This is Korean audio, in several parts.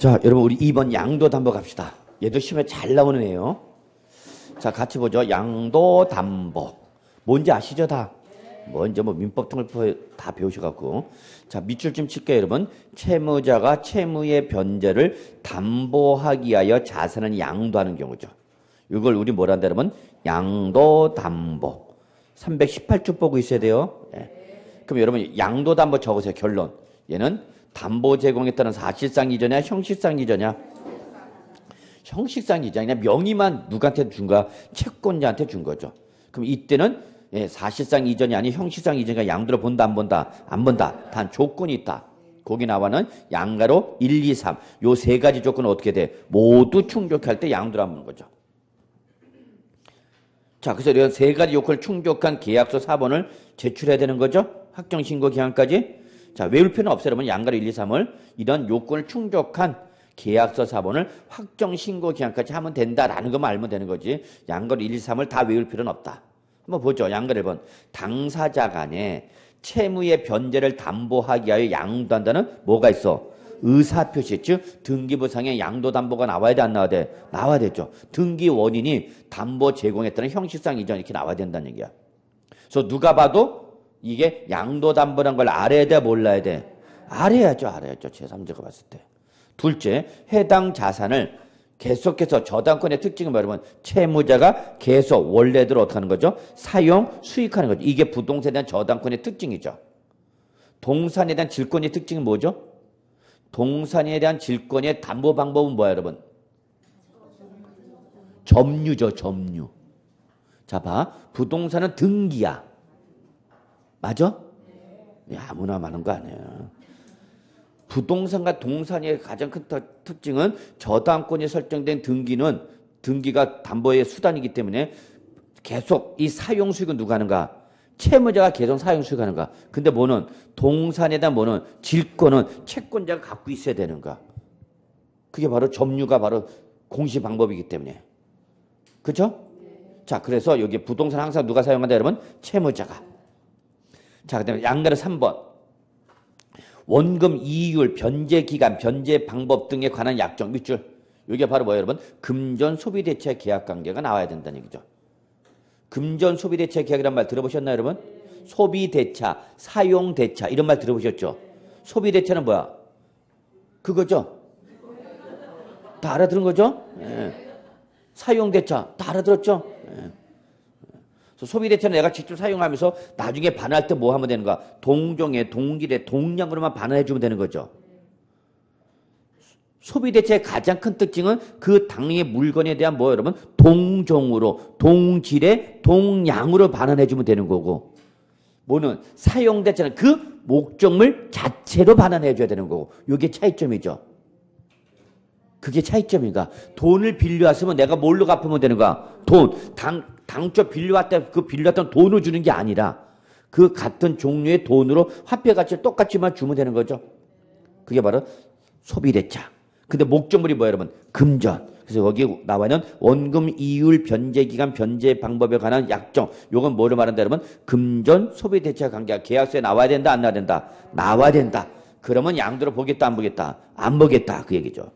자, 여러분 우리 2번 양도담보 갑시다. 얘도 시험에 잘 나오는 애요. 자, 같이 보죠. 양도담보. 뭔지 아시죠, 다? 먼저 민법 등을 다 배우셔갖고. 자, 밑줄 좀 칠게요, 여러분. 채무자가 채무의 변제를 담보하기 위하여 자산을 양도하는 경우죠. 이걸 우리 뭐라 한다, 여러분? 양도담보. 318쪽 보고 있어야 돼요. 네. 그럼 여러분, 양도담보 적으세요, 결론. 얘는 담보 제공에 따른 사실상 이전이야, 형식상 이전이야? 형식상 이전이냐, 명의만 누구한테 준 거야? 채권자한테 준 거죠. 그럼 이때는 사실상 이전이 아닌 형식상 이전이니까 양도를 본다, 안 본다? 안 본다. 단 조건이 있다. 거기 나와는 양가로 1, 2, 3. 요 세 가지 조건은 어떻게 돼? 모두 충족할 때 양도를 하는 거죠. 자, 그래서 이런 세 가지 요건을 충족한 계약서 사본을 제출해야 되는 거죠. 확정신고 기한까지. 자, 외울 필요는 없어요. 여러분, 양가로 1, 2, 3을 이런 요건을 충족한 계약서 사본을 확정신고 기한까지 하면 된다라는 것만 알면 되는 거지. 양가로 1, 2, 3을 다 외울 필요는 없다. 한번 보죠. 양가로 1번. 당사자 간에 채무의 변제를 담보하기 위하여 양도한다는 뭐가 있어? 의사표시, 즉 등기부상에 양도담보가 나와야 돼, 안 나와야 돼? 나와야 되죠. 등기 원인이 담보 제공했다는 형식상 이전 이렇게 나와야 된다는 얘기야. 그래서 누가 봐도 이게 양도담보란 걸 알아야 돼, 몰라야 돼? 알아야죠, 알아야죠. 제3자가 봤을 때. 둘째, 해당 자산을 계속해서 저당권의 특징은 뭐냐면 채무자가 계속 원래대로 어떻게 하는 거죠? 사용, 수익하는 거죠. 이게 부동산에 대한 저당권의 특징이죠. 동산에 대한 질권의 특징은 뭐죠? 동산에 대한 질권의 담보 방법은 뭐야, 여러분? 점유죠, 점유. 자, 봐. 부동산은 등기야. 맞아? 아무나 말하는 거 아니야. 부동산과 동산의 가장 큰 특징은 저당권이 설정된 등기가 담보의 수단이기 때문에 계속 이 사용 수익은 누가 하는가? 채무자가 계속 사용 수익하는가? 근데 뭐는 동산에 대한 뭐는 질권은 채권자가 갖고 있어야 되는가? 그게 바로 점유가 바로 공시 방법이기 때문에. 그죠? 자, 그래서 여기 부동산 항상 누가 사용한다, 여러분? 채무자가. 자, 그다음에 양가로 3번. 원금 이율, 변제 기간, 변제 방법 등에 관한 약정 밑줄. 이게 바로 뭐예요, 여러분? 금전 소비 대체 계약 관계가 나와야 된다는 얘기죠. 금전 소비 대체 계약이란 말 들어보셨나요, 여러분? 소비 대차, 사용 대차 이런 말 들어보셨죠? 소비 대차는 뭐야? 그거죠? 다 알아들은 거죠? 네. 사용 대차 다 알아들었죠? 네. 소비대차는 내가 직접 사용하면서 나중에 반환할 때 뭐 하면 되는가? 동종에, 동질에, 동량으로만 반환해 주면 되는 거죠. 소비대차의 가장 큰 특징은 그 당의 물건에 대한 뭐 여러분? 동종으로, 동질에, 동량으로 반환해 주면 되는 거고, 뭐는 사용대차는 그 목적물 자체로 반환해 줘야 되는 거고, 이게 차이점이죠. 그게 차이점인가? 돈을 빌려왔으면 내가 뭘로 갚으면 되는가? 돈, 당초 빌려왔다, 그 빌려왔던 돈을 주는 게 아니라 그 같은 종류의 돈으로 화폐 가치를 똑같이만 주면 되는 거죠. 그게 바로 소비대차. 근데 목적물이 뭐예요, 여러분? 금전. 그래서 여기 나와 있는 원금 이율 변제 기간 변제 방법에 관한 약정. 요건 뭐를 말한다, 여러분? 금전 소비대차 관계가 계약서에 나와야 된다, 안 나와야 된다? 나와야 된다. 그러면 양도를 보겠다, 안 보겠다? 안 보겠다. 그 얘기죠.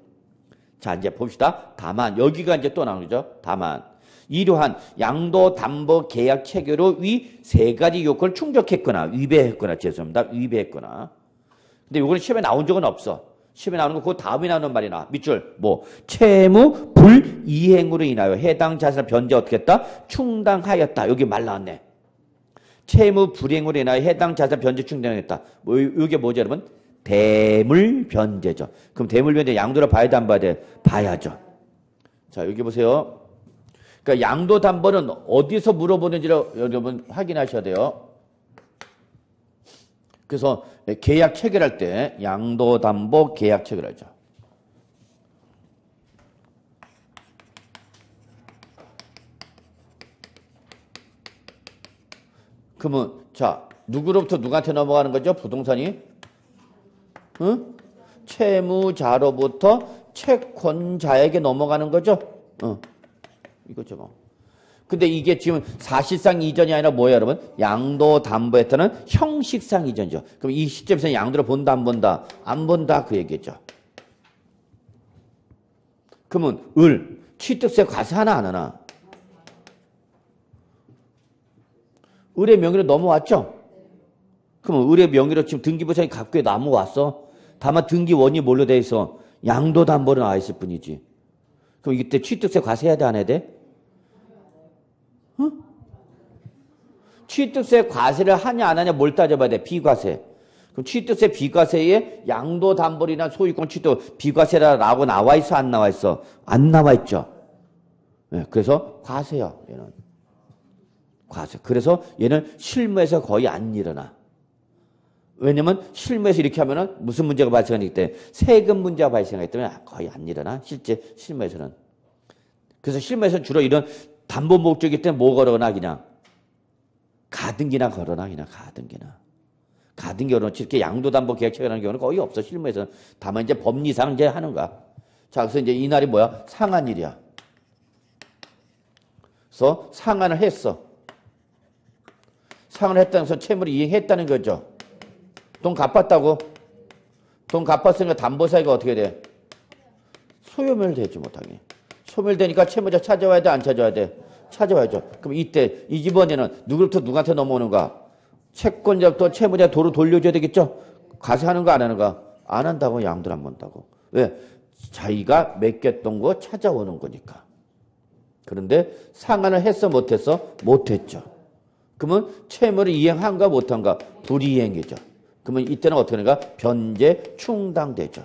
자, 이제 봅시다. 다만 여기가 이제 또 나오죠. 다만 이러한 양도담보 계약 체결로 위 세 가지 요건을 충족했거나 위배했거나, 죄송합니다. 위배했거나. 근데 요거는 시험에 나온 적은 없어. 시험에 나오는 거 그 다음에 나오는 말이나 밑줄 뭐 채무 불이행으로 인하여 해당 자산을 변제 어떻게 했다? 충당하였다. 여기 말 나왔네. 채무 불이행으로 인하여 해당 자산 변제 충당했다. 뭐 이게 뭐죠, 여러분? 대물 변제죠. 그럼 대물 변제 양도를 봐야 돼, 안 봐야 돼? 봐야죠. 자, 여기 보세요. 그러니까 양도담보는 어디서 물어보는지를 여러분 확인하셔야 돼요. 그래서 계약 체결할 때 양도담보 계약 체결하죠. 그러면 자, 누구로부터 누구한테 넘어가는 거죠? 부동산이? 응? 채무자로부터 채권자에게 넘어가는 거죠? 이거죠, 뭐. 근데 이게 지금 사실상 이전이 아니라 뭐예요, 여러분? 양도담보에 따른 형식상 이전이죠. 그럼 이 시점에서 양도를 본다, 안 본다? 안 본다, 그 얘기죠. 그러면 을, 취득세 과세 하나 안 하나? 을의 명의로 넘어왔죠? 그러면 을의 명의로 지금 등기부상이 갖고 넘어왔어? 다만 등기원이 뭘로 돼 있어? 양도담보로 나와 있을 뿐이지. 그럼 이때 취득세 과세해야 돼, 안 해야 돼? 어? 취득세 과세를 하냐 안 하냐 뭘 따져봐야 돼? 비과세. 그럼 취득세 비과세에 양도담보리나 소유권 취득 비과세라고 나와 있어, 안 나와 있어? 안 나와 있죠. 네, 그래서 과세야, 얘는. 과세. 그래서 얘는 실무에서 거의 안 일어나. 왜냐면 실무에서 이렇게 하면은 무슨 문제가 발생하기 때문에 세금 문제가 발생하기 때문에 거의 안 일어나. 실제 실무에서는. 그래서 실무에서는 주로 이런 담보 목적이기 때문에 뭐 걸어나 그냥 가등기나 걸어나 그냥 가등기나. 가등기 걸어놓지 이렇게 양도담보 계약 체결하는 경우는 거의 없어. 실무에서는. 다만 이제 법리상 이제 하는 거야. 자, 그래서 이제 이날이 뭐야? 상한일이야. 그래서 상한을 했어. 상한을 했다는 것은 채무를 이행했다는 거죠. 돈 갚았다고? 돈 갚았으니까 담보사유가 어떻게 돼? 소멸되지 못하게. 소멸되니까 채무자 찾아와야 돼, 안 찾아와야 돼? 찾아와야죠. 그럼 이때 이 집안에는 누구부터 누구한테 넘어오는가? 채권자부터 채무자 도로 돌려줘야 되겠죠? 과세하는 거 안 하는 거? 안 한다고 양도를 안 본다고. 왜? 자기가 맡겼던 거 찾아오는 거니까. 그런데 상한을 했어, 못했어? 못했죠. 그러면 채무를 이행한가 못한가? 불이행이죠. 그러면 이때는 어떻게 하는가? 변제 충당되죠.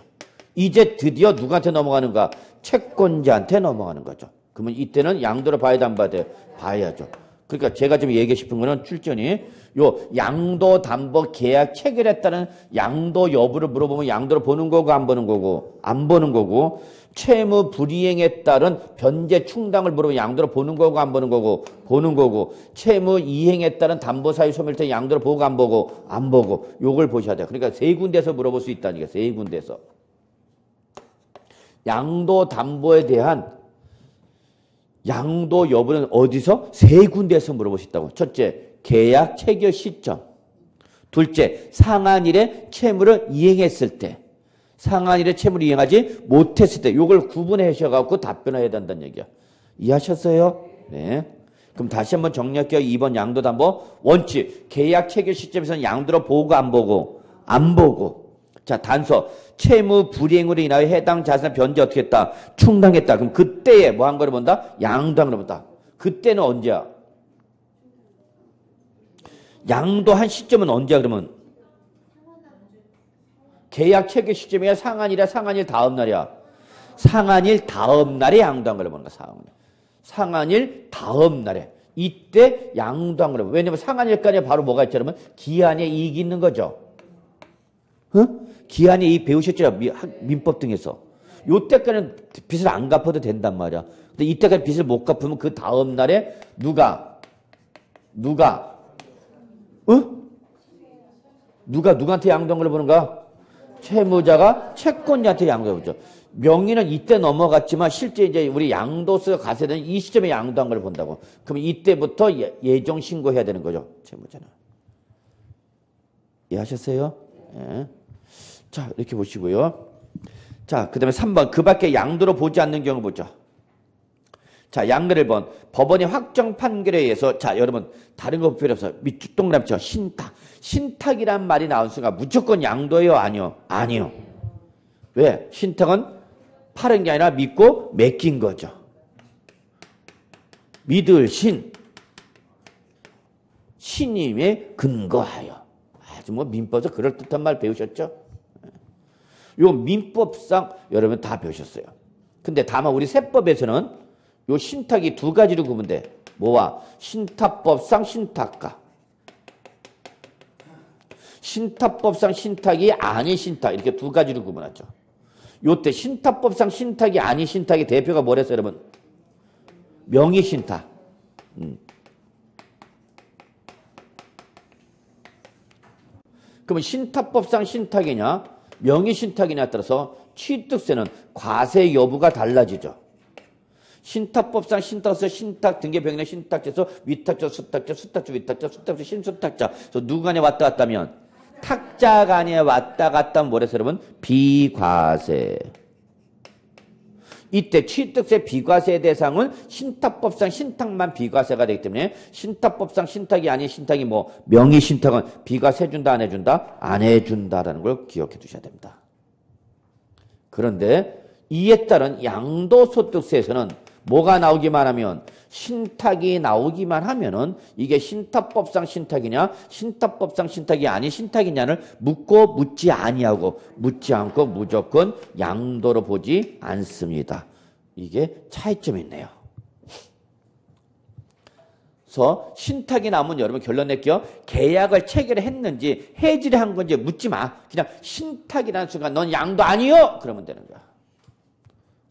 이제 드디어 누구한테 넘어가는가? 채권자한테 넘어가는 거죠. 그러면 이때는 양도를 봐야 돼, 안 봐야 돼? 봐야죠. 그러니까 제가 지금 얘기하고 싶은 거는 출전이 요 양도담보 계약 체결했다는 양도 여부를 물어보면 양도를 보는 거고 안 보는 거고 안 보는 거고 채무 불이행에 따른 변제 충당을 물어보면 양도를 보는 거고 안 보는 거고 보는 거고 채무 이행에 따른 담보사유 소멸 때 양도를 보고 안 보고 안 보고 요걸 보셔야 돼요. 그러니까 세 군데서 물어볼 수 있다니까. 세 군데서. 양도담보에 대한 양도 여부는 어디서? 세 군데에서 물어볼 수 있다고. 첫째, 계약 체결 시점. 둘째, 상한일에 채무를 이행했을 때. 상한일에 채무를 이행하지 못했을 때. 요걸 구분해 주셔갖고 답변을 해야 된다는 얘기야. 이해하셨어요? 네. 그럼 다시 한번 정리할게요. 2번 양도담보 원칙. 계약 체결 시점에서는 양도를 보고 안 보고? 안 보고. 자, 단서. 채무 불이행으로 인하여 해당 자산을 변제 어떻게 했다? 충당했다. 그럼 그때에 뭐 한 거를 본다? 양도한 거를 본다. 그때는 언제야? 양도한 시점은 언제야 그러면? 계약 체결 시점이야? 상한일이야? 상한일 다음 날이야? 상한일 다음 날에 양도한 거를 보는 거야. 상한일 다음 날에. 이때 양도한 거를. 왜냐면 상한일까지 바로 뭐가 있죠? 그러면 기한에 이익이 있는 거죠. 응? 기한에 이익 배우셨죠? 민법 등에서. 요때까지는 빚을 안 갚아도 된단 말이야. 근데 이때까지 빚을 못 갚으면 그 다음 날에 누가 누구한테 양도한 걸 보는가? 채무자가 채권자한테 양도해 보죠. 명의는 이때 넘어갔지만 실제 이제 우리 양도세가 과세되는 이 시점에 양도한 걸 본다고. 그럼 이때부터 예정 신고해야 되는 거죠. 채무자는. 이해하셨어요? 예. 자, 이렇게 보시고요. 자, 그 다음에 3번. 그 밖에 양도로 보지 않는 경우 보죠. 자, 양도를 1번. 법원의 확정 판결에 의해서, 자, 여러분, 다른 거 필요 없어요. 밑줄 동그라미 신탁. 신탁이란 말이 나온 순간 무조건 양도예요? 아니요? 아니요. 왜? 신탁은 파는 게 아니라 믿고 맡긴 거죠. 믿을 신임에 근거하여. 아주 뭐 민법에서 그럴듯한 말 배우셨죠? 요 민법상 여러분 다 배우셨어요. 근데 다만 우리 세법에서는 요 신탁이 두 가지로 구분돼. 뭐와? 신탁법상 신탁가. 신탁법상 신탁이 아닌 신탁. 이렇게 두 가지로 구분하죠. 요때 신탁법상 신탁이 아닌 신탁의 대표가 뭐랬어요, 여러분? 명의신탁. 그러면 신탁법상 신탁이냐? 명의신탁이냐에 따라서 취득세는 과세 여부가 달라지죠. 신탁법상 신탁세, 신탁, 등기병인의 신탁제에서 위탁자, 수탁자, 수탁자, 위탁자, 수탁자, 신수탁자. 그래서 누구 간에 왔다 갔다 하면? 탁자 간에 왔다 갔다 하면 뭐래서 여러분? 비과세. 이때 취득세 비과세 대상은 신탁법상 신탁만 비과세가 되기 때문에 신탁법상 신탁이 아닌 신탁이 뭐 명의신탁은 비과세 해준다 안 해준다? 안 해준다라는 걸 기억해 두셔야 됩니다. 그런데 이에 따른 양도소득세에서는 뭐가 나오기만 하면 신탁이 나오기만 하면은 이게 신탁법상 신탁이냐 신탁법상 신탁이 아닌 신탁이냐를 묻고 묻지 아니하고 묻지 않고 무조건 양도로 보지 않습니다. 이게 차이점이 있네요. 그래서 신탁이 나오면 여러분 결론 낼게요. 계약을 체결했는지 해지를 한 건지 묻지 마. 그냥 신탁이라는 순간 넌 양도 아니요? 그러면 되는 거야.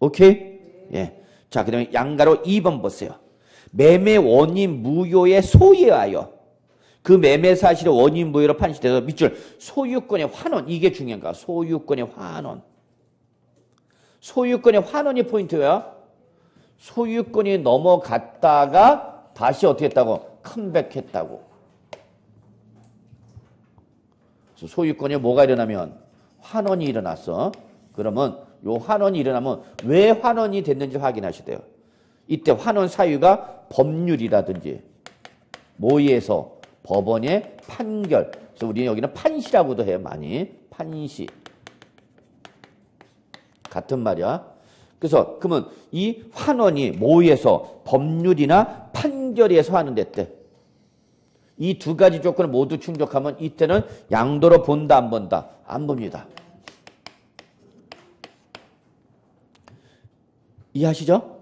오케이? 예. 자, 그 다음에 양가로 2번 보세요. 매매 원인 무효의 소유에 하여 그 매매 사실의 원인 무효로 판시돼서 밑줄 소유권의 환원 이게 중요한 거야. 소유권의 환원. 소유권의 환원이 포인트야. 소유권이 넘어갔다가 다시 어떻게 했다고? 컴백했다고. 그래서 소유권에 뭐가 일어나면 환원이 일어났어. 그러면 요 환원이 일어나면 왜 환원이 됐는지 확인하셔야 돼요. 이때 환원 사유가 법률이라든지 모의에서 법원의 판결. 그래서 우리는 여기는 판시라고도 해요. 많이. 판시. 같은 말이야. 그래서 그러면 이 환원이 모의에서 법률이나 판결에서 환원됐대. 이 두 가지 조건을 모두 충족하면 이때는 양도로 본다 안 본다? 안 봅니다. 이해하시죠?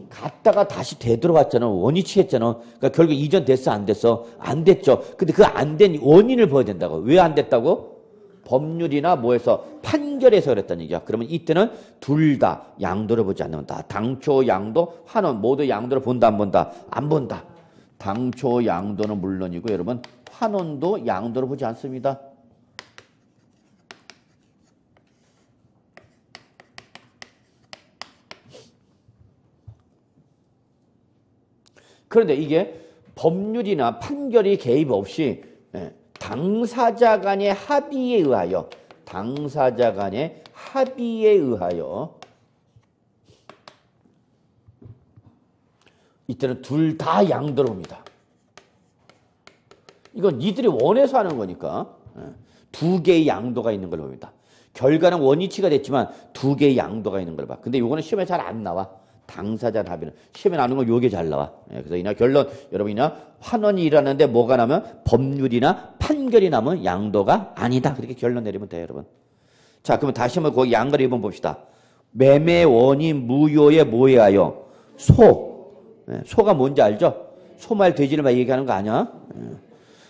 갔다가 다시 되돌아왔잖아. 원위치 했잖아. 그러니까 결국 이전 됐어 안 됐어? 안 됐죠. 근데 그 안 된 원인을 보여야 된다고. 왜 안 됐다고? 법률이나 뭐에서 판결에서 그랬다는 얘기야. 그러면 이때는 둘 다 양도를 보지 않는다. 당초 양도, 환원 모두 양도를 본다 안 본다? 안 본다. 당초 양도는 물론이고 여러분 환원도 양도를 보지 않습니다. 그런데 이게 법률이나 판결이 개입 없이 당사자 간의 합의에 의하여 당사자 간의 합의에 의하여 이때는 둘 다 양도를 봅니다. 이건 니들이 원해서 하는 거니까 두 개의 양도가 있는 걸 봅니다. 결과는 원위치가 됐지만 두 개의 양도가 있는 걸 봐. 근데 이거는 시험에 잘 안 나와. 당사자 합의는 시험에 나오는 건 요게 잘 나와. 그래서 이나 결론 여러분이나 환원이 일어나는데 뭐가 나면 법률이나 판결이 나면 양도가 아니다. 그렇게 결론 내리면 돼요, 여러분. 자, 그러면 다시 한번 거기 양가로 1번 봅시다. 매매 원인 무효에 뭐해하여 소가 뭔지 알죠? 소말 돼지를 막 얘기하는 거 아니야?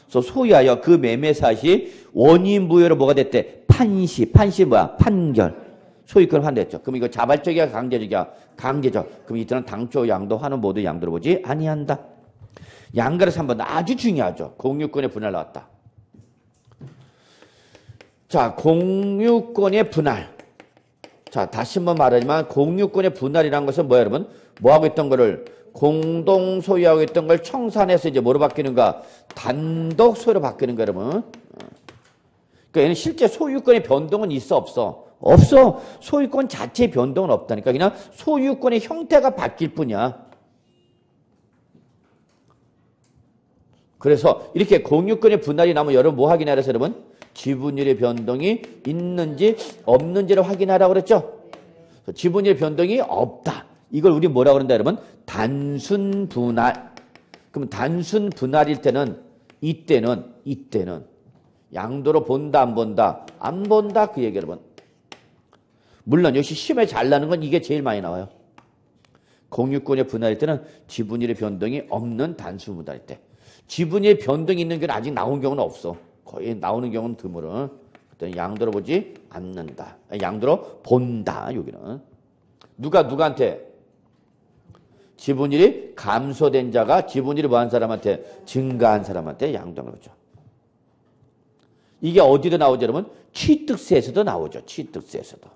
그래서 소유하여 그 매매 사실 원인 무효로 뭐가 됐대? 판시 뭐야? 판결. 소유권 환대했죠. 그럼 이거 자발적이야, 강제적이야? 강제적. 그럼 이때는 당초 양도, 환원 모두 양도를 보지 아니한다. 양가로 3번 아주 중요하죠. 공유권의 분할 나왔다. 자, 공유권의 분할. 자, 다시 한번 말하지만 공유권의 분할이라는 것은 뭐야, 여러분? 뭐하고 있던 거를 공동 소유하고 있던 걸 청산해서 이제 뭐로 바뀌는가? 단독 소유로 바뀌는 거, 여러분. 그러니까 얘는 실제 소유권의 변동은 있어, 없어? 없어. 소유권 자체의 변동은 없다니까. 그냥 소유권의 형태가 바뀔 뿐이야. 그래서 이렇게 공유권의 분할이 나면 여러분 뭐 확인하라 해서 여러분? 지분율의 변동이 있는지 없는지를 확인하라고 그랬죠? 지분율의 변동이 없다. 이걸 우리 뭐라고 그런다 여러분? 단순 분할. 그럼 단순 분할일 때는 이때는 양도로 본다 안 본다? 안 본다 그 얘기 여러분. 물론 역시 시험에 잘 나는 건 이게 제일 많이 나와요. 공유권의 분할일 때는 지분율의 변동이 없는 단순 분할일 때. 지분율의 변동이 있는 게 아직 나온 경우는 없어. 거의 나오는 경우는 드물어. 그때는 양도로 보지 않는다. 양도로 본다. 여기는. 누구한테? 지분율이 감소된 자가 지분율이 뭐한 사람한테? 증가한 사람한테 양도한 거죠. 이게 어디도 나오죠, 여러분? 취득세에서도 나오죠. 취득세에서도.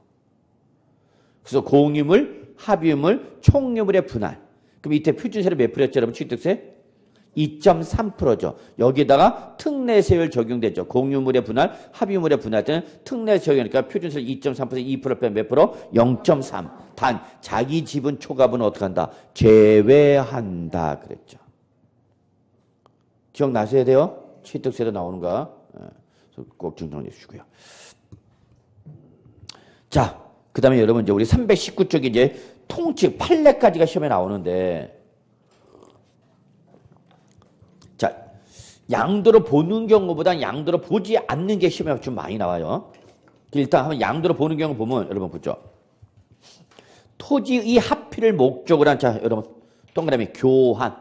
그래서 공유물, 합유물, 총유물의 분할. 그럼 이때 표준세를 몇 프로였죠, 여러분? 취득세? 2.3%죠. 여기다가 특례세율 적용되죠. 공유물의 분할, 합유물의 분할 때는 특례세율이니까 표준세율 2.3% 2% 빼면 몇 프로? 0.3. 단 자기 지분 초과분은 어떻게 한다? 제외한다 그랬죠. 기억나셔야 돼요. 취득세도 나오는 거. 꼭 정정해 주시고요. 자, 그 다음에 여러분 이제 우리 319쪽에 이제 통칙 판례까지가 시험에 나오는데, 자, 양도로 보는 경우보다 양도로 보지 않는 게 시험에 좀 많이 나와요. 일단 한번 양도로 보는 경우 보면 여러분 보죠. 토지의 합의를 목적으로 한, 자, 여러분 동그라미 교환.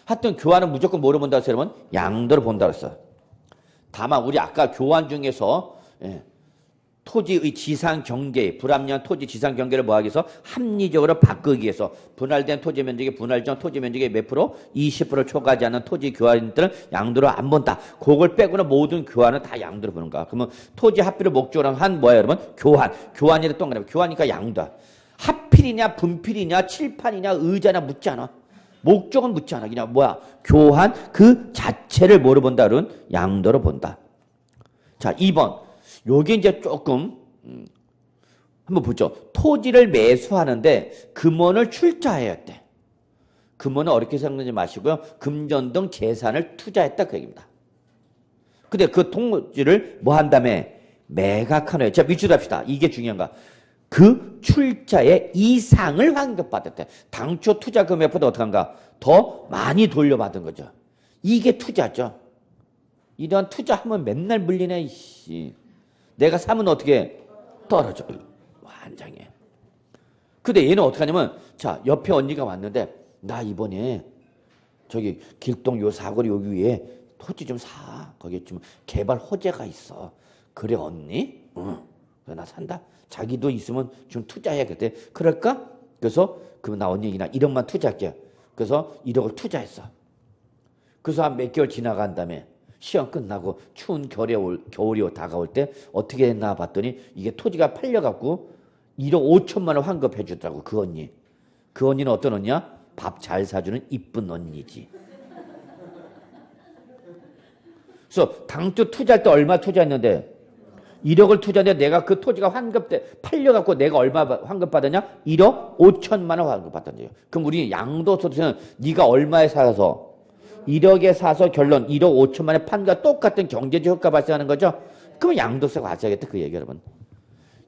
하여튼 교환은 무조건 뭐로 본다고 했어요, 여러분? 양도로 본다고 했어요. 다만 우리 아까 교환 중에서 토지의 지상 경계, 불합리한 토지 지상 경계를 뭐하기 위해서 합리적으로 바꾸기 위해서 분할된 토지 면적의 분할 전 토지 면적의 몇 프로? 20% 초과하지 않는 토지 교환들은 양도로 안 본다. 그걸 빼고는 모든 교환은 다 양도로 보는 거야. 그러면 토지 합의를 목적으로 한 뭐야, 여러분? 교환이라 동그라미. 교환이니까 양도야. 합필이냐 분필이냐 칠판이냐 의자냐 묻지 않아. 목적은 묻지 않아. 그냥 뭐야? 교환 그 자체를 뭐로 본다? 그러면 양도로 본다. 자, 2번. 요게 이제 조금 한번 보죠. 토지를 매수하는데 금원을 출자해야 돼. 금원은 어렵게 생각하지 마시고요. 금전 등 재산을 투자했다 그 얘기입니다. 근데 그 토지를 뭐 한다며? 매각하네요. 자, 밑줄 합시다. 이게 중요한가? 그 출자의 이상을 환급받았대. 당초 투자 금액보다 어떻게 한가? 더 많이 돌려받은 거죠. 이게 투자죠. 이런 투자하면 맨날 물리네. 이씨. 내가 사면 어떻게 떨어져. 완장해. 근데 얘는 어떻게 하냐면, 자, 옆에 언니가 왔는데, 나 이번에 저기 길동 요 사거리 여기 위에 토지 좀 사. 거기 좀 개발 호재가 있어. 그래 언니? 응. 그래 나 산다. 자기도 있으면 좀 투자해야겠대. 그럴까? 그래서 그럼 나 언니 나 1억만 투자할게. 그래서 1억을 투자했어. 그래서 한 몇 개월 지나간 다음에 시험 끝나고 추운 겨울이 다가올 때 어떻게 했나 봤더니 이게 토지가 팔려갖고 1억 5천만 원 환급해 주더라고. 그 언니. 그 언니는 어떤 언니야? 밥 잘 사주는 이쁜 언니지. 그래서 당초 투자할 때 얼마 투자했는데 1억을 투자했는데 내가 그 토지가 팔려갖고 내가 얼마 환급받았냐? 1억 5천만 원 환급받았냐. 그럼 우리 양도소득세는 네가 얼마에 사서 1억에 사서 결론 1억 5천만 원에 판과 똑같은 경제적 효과 발생하는 거죠. 그러면 양도세가 발생하겠다 그 얘기 여러분.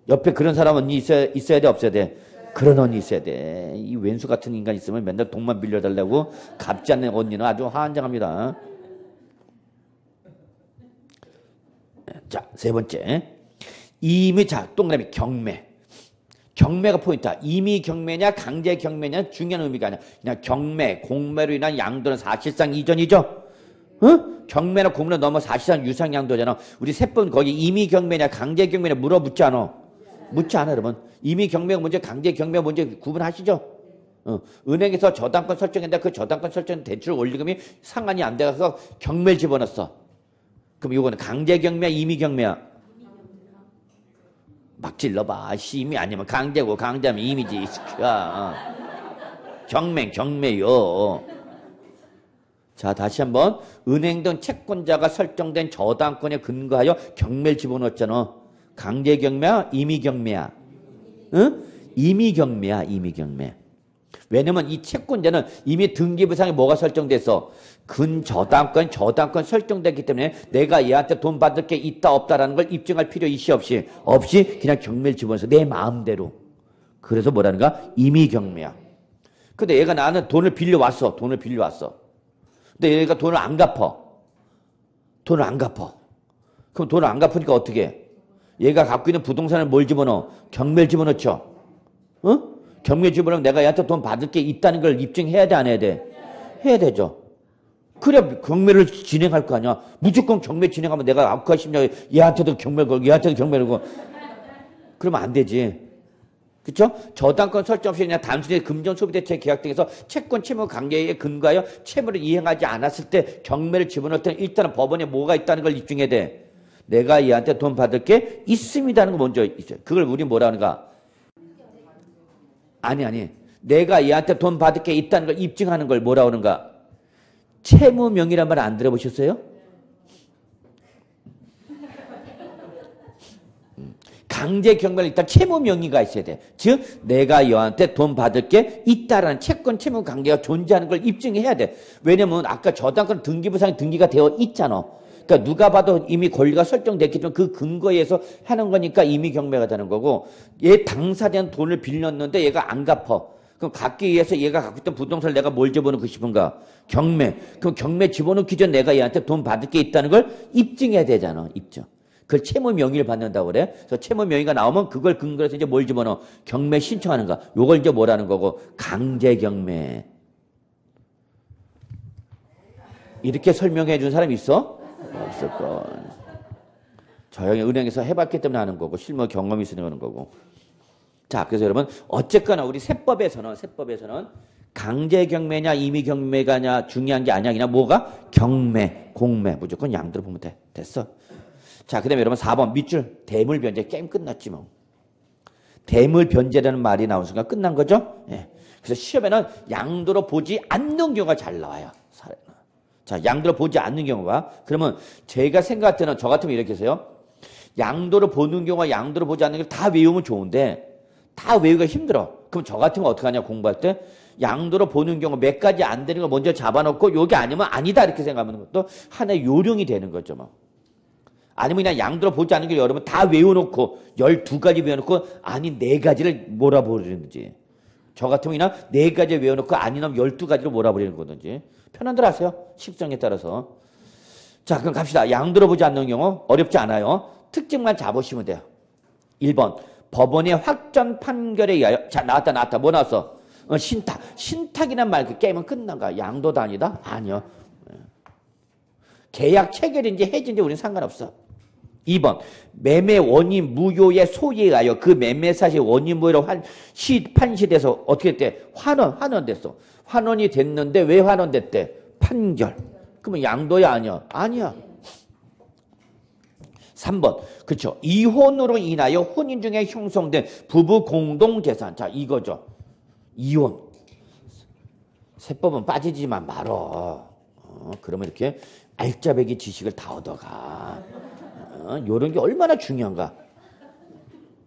옆에 그런 사람 언니 있어야 돼 없어야 돼? 그런 언니 있어야 돼. 이 왼수 같은 인간 있으면 맨날 돈만 빌려달라고 갚지 않는 언니는 아주 환장합니다. 자, 세 번째. 자, 동그라미 경매. 경매가 포인트야. 임의 경매냐 강제 경매냐 중요한 의미가 아니야. 그냥 경매, 공매로 인한 양도는 사실상 이전이죠. 경매나 공매로 넘어 사실상 유상 양도잖아. 우리 세 번 거기 임의 경매냐 강제 경매냐 물어묻지 않아. 묻지 않아 여러분. 임의 경매가 문제 강제 경매가 문제 구분하시죠. 은행에서 저당권 설정했는데 그 저당권 설정 대출 원리금이 상환이 안 돼서 경매를 집어넣었어. 그럼 이거는 강제 경매야 임의 경매야? 막 질러봐. 임의 아니면 강제고 강제하면 임이지. 경매요. 자, 다시 한번. 은행 등 채권자가 설정된 저당권에 근거하여 경매를 집어넣었잖아. 강제 경매야? 임의 경매야? 응? 임의 경매야. 임의 경매. 왜냐면 이 채권자는 이미 등기부상에 뭐가 설정돼서 근저당권, 저당권 설정됐기 때문에 내가 얘한테 돈 받을 게 있다 없다라는 걸 입증할 필요 없이 그냥 경매를 집어넣어서 내 마음대로. 그래서 뭐라는가? 임의 경매야. 근데 얘가 나는 돈을 빌려왔어. 근데 얘가 돈을 안 갚아. 그럼 돈을 안 갚으니까 어떻게 해? 얘가 갖고 있는 부동산을 뭘 집어넣어? 경매를 집어넣죠. 경매 집어넣으면 내가 얘한테 돈 받을 게 있다는 걸 입증해야 돼, 안 해야 돼? 해야 되죠. 그래야 경매를 진행할 거 아니야. 무조건 경매 진행하면 내가 앞과 심리하게 얘한테도 경매를 걸고 그러면 안 되지. 그렇죠? 저당권 설정 없이 그냥 단순히 금전소비대체 계약 등에서 채권 채무 관계에 근거하여 채무를 이행하지 않았을 때 경매를 집어넣을 때는 일단은 법원에 뭐가 있다는 걸 입증해야 돼. 내가 얘한테 돈 받을 게 있습니다는 거 먼저 있어요. 그걸 우리 뭐라 하는가? 아니. 내가 얘한테 돈 받을 게 있다는 걸 입증하는 걸 뭐라 하는가? 채무명의란 말 안 들어보셨어요? 강제 경매는 일단 채무 명의가 있어야 돼. 즉 내가 여한테 돈 받을 게 있다라는 채권 채무 관계가 존재하는 걸 입증해야 돼. 왜냐면 아까 저당권 등기부상에 등기가 되어 있잖아. 그러니까 누가 봐도 이미 권리가 설정됐기 때문에 그 근거에 의해서 하는 거니까 이미 경매가 되는 거고, 얘 당사자는 돈을 빌렸는데 얘가 안 갚아. 그럼 갚기 위해서 얘가 갖고 있던 부동산을 내가 뭘 집어넣고 싶은가? 경매. 그럼 경매 집어넣기 전 내가 얘한테 돈 받을 게 있다는 걸 입증해야 되잖아. 입증. 그걸 채무 명의를 받는다고 그래. 그래서 채무 명의가 나오면 그걸 근거로 해서 이제 뭘 집어넣어? 경매 신청하는가. 요걸 이제 뭐라는 거고? 강제 경매. 이렇게 설명해 준 사람 있어? 없을 걸. 저 형이 은행에서 해봤기 때문에 하는 거고, 실무 경험이 있으니 하는 거고. 자, 그래서 여러분, 어쨌거나 우리 세법에서는 강제 경매냐, 임의 경매가냐 중요한 게 아니야. 그냥 뭐가? 경매, 공매. 무조건 양대로 보면 돼. 됐어. 자, 그 다음에 여러분 4번 밑줄 대물변제. 게임 끝났지 뭐. 대물변제라는 말이 나온 순간 끝난 거죠. 예. 그래서 시험에는 양도로 보지 않는 경우가 잘 나와요. 자, 양도로 보지 않는 경우가. 그러면 제가 생각할 때는 저 같으면 이렇게 해서요. 양도로 보는 경우와 양도로 보지 않는 걸 다 외우면 좋은데 다 외우기가 힘들어. 그럼 저 같으면 어떻게 하냐 공부할 때. 양도로 보는 경우 몇 가지 안 되는 거 먼저 잡아놓고 요게 아니면 아니다 이렇게 생각하는 것도 하나의 요령이 되는 거죠. 뭐. 아니면 그냥 양도로 보지 않는 게 여러분 다 외워놓고 12가지 외워놓고 아니 4가지를 몰아버리는지. 저 같으면 그냥 4가지 외워놓고 아니면 12가지로 몰아버리는 거든지. 편한 대로 하세요. 식성에 따라서. 자, 그럼 갑시다. 양도로 보지 않는 경우 어렵지 않아요. 특징만 잡으시면 돼요. 1번 법원의 확정 판결에 의하여. 자, 나왔다. 뭐 나왔어? 신탁. 신탁이란 말 그 게임은 끝난가? 양도도 아니다? 아니요. 계약 체결인지 해지인지 우리는 상관없어. 2번 매매 원인 무효의 소지에 의하여 그 매매 사실 원인 무효로 판시돼서 어떻게 됐대? 환원됐어. 환원이 됐는데 왜 환원됐대? 판결. 그러면 양도야 아니야? 아니야. 3번 그렇죠. 이혼으로 인하여 혼인 중에 형성된 부부 공동재산. 자, 이거죠. 이혼. 세법은 빠지지만 말어. 그러면 이렇게 알짜배기 지식을 다 얻어가. 요런 게 얼마나 중요한가.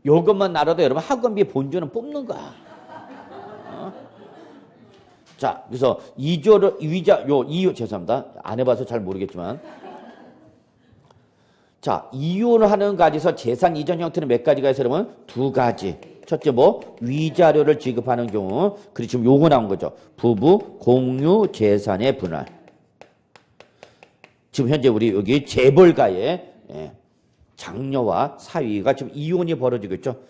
요것만 알아도 여러분 학원비 본전은 뽑는 거야. 자, 그래서 죄송합니다. 안 해봐서 잘 모르겠지만. 자, 이혼을 하는 가지에서 재산 이전 형태는 몇 가지가 있어요, 여러분? 2가지. 첫째 뭐? 위자료를 지급하는 경우. 그리고 지금 요거 나온 거죠. 부부 공유 재산의 분할. 지금 현재 우리 여기 재벌가의 장녀와 사위가 지금 이혼이 벌어지고 있죠.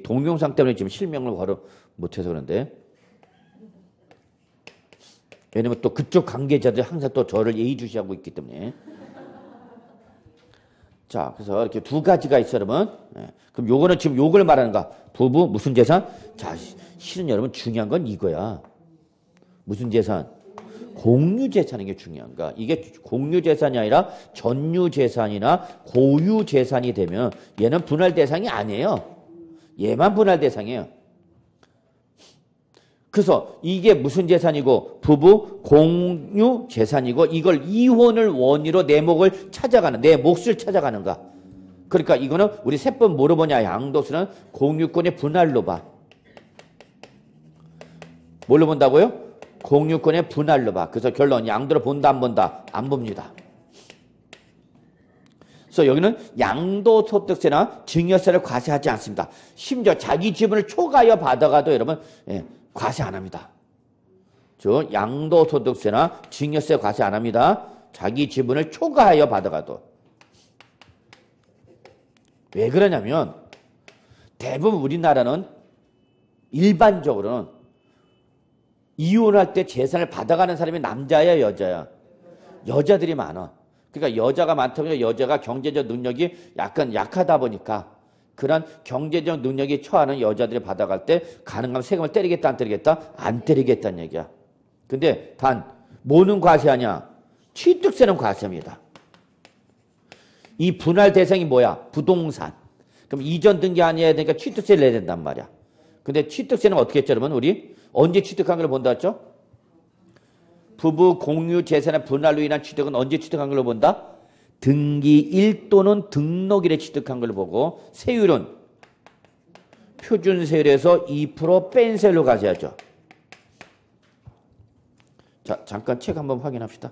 동영상 때문에 지금 실명을 못해서 그런데. 왜냐면 또 그쪽 관계자들이 항상 또 저를 예의주시하고 있기 때문에. 자, 그래서 이렇게 2가지가 있어요, 여러분. 그럼 요거는 지금 요걸 말하는가? 부부 무슨 재산? 자, 실은 여러분 중요한 건 이거야. 무슨 재산? 공유재산인 게 중요한가? 이게 공유재산이 아니라 전유재산이나 고유재산이 되면 얘는 분할 대상이 아니에요. 얘만 분할 대상이에요. 그래서 이게 무슨 재산이고 부부 공유재산이고 이걸 이혼을 원인으로 내 몫을 찾아가는가? 그러니까 이거는 우리 세법 뭐로 보냐? 양도세는 공유권의 분할로 봐. 뭘로 본다고요? 공유권의 분할로 봐. 그래서 결론 양도로 본다 안 본다? 안 봅니다. 그래서 여기는 양도소득세나 증여세를 과세하지 않습니다. 심지어 자기 지분을 초과하여 받아가도 여러분 과세 안 합니다. 즉 양도소득세나 증여세 과세 안 합니다. 자기 지분을 초과하여 받아가도. 왜 그러냐면 대부분 우리나라는 일반적으로는 이혼할 때 재산을 받아가는 사람이 남자야 여자야? 여자들이 많아. 그러니까 여자가 많다 보니까 여자가 경제적 능력이 약간 약하다 보니까 그런 경제적 능력이 처하는 여자들이 받아갈 때 가능하면 세금을 때리겠다 안 때리겠다? 안 때리겠다는 얘기야. 근데 단 뭐는 과세하냐? 취득세는 과세입니다. 이 분할 대상이 뭐야? 부동산. 그럼 이전 등기 안 해야 되니까 취득세를 내야 된단 말이야. 근데 취득세는 어떻게 했죠, 여러분? 우리 언제 취득한 걸 본다 했죠? 부부 공유 재산의 분할로 인한 취득은 언제 취득한 걸로 본다? 등기일 또는 등록일에 취득한 걸로 보고 세율은 표준세율에서 2% 뺀 세율로 가져야죠. 자, 잠깐 책 한번 확인합시다.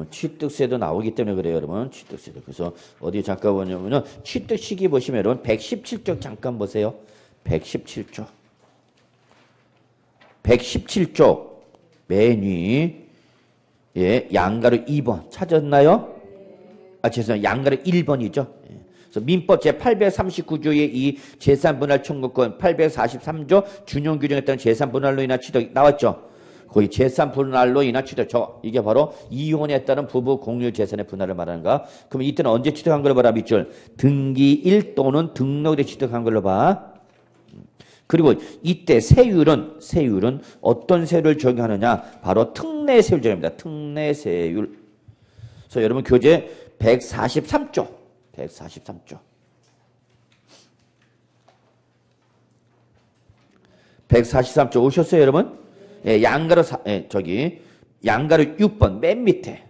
취득세도 나오기 때문에 그래요, 여러분. 취득세도. 그래서 어디 잠깐 보냐면은 취득 시기 보시면 여러분 117조 잠깐 보세요. 117조. 117조 맨 위. 예, 양가로 2번 찾았나요? 아, 죄송해요. 양가로 1번이죠. 예. 그래서 민법 제839조의 이 재산분할 청구권 843조 준용 규정에 따른 재산분할로 인한 취득 나왔죠. 거기 재산분할로 인한 취득, 이게 바로 이혼에 따른 부부 공유 재산의 분할을 말하는가? 그럼 이때는 언제 취득한 걸로 봐라, 밑줄. 등기일 또는 등록일에 취득한 걸로 봐. 그리고 이때 세율은 어떤 세율을 적용하느냐? 바로 특례세율 적용합니다. 특례세율. 그래서 여러분 교재 143조. 143조. 143조 오셨어요, 여러분? 예, 양가로 양가로 6번 맨 밑에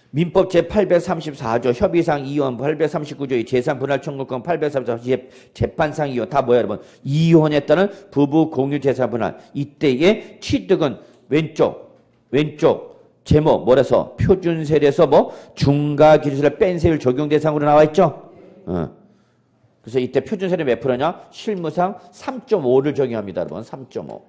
민법 제834조 협의상 이혼 839조의 재산분할 청구권 834조 재판상 이혼 다 뭐야 여러분? 이혼에 따른 부부 공유 재산분할 이때의 취득은 왼쪽 제목 뭐라서 표준세율에서 뭐 중과기준세율 뺀 세율 적용 대상으로 나와 있죠? 그래서 이때 표준세율이 몇 프로냐? 실무상 3.5를 적용합니다. 여러분. 3.5.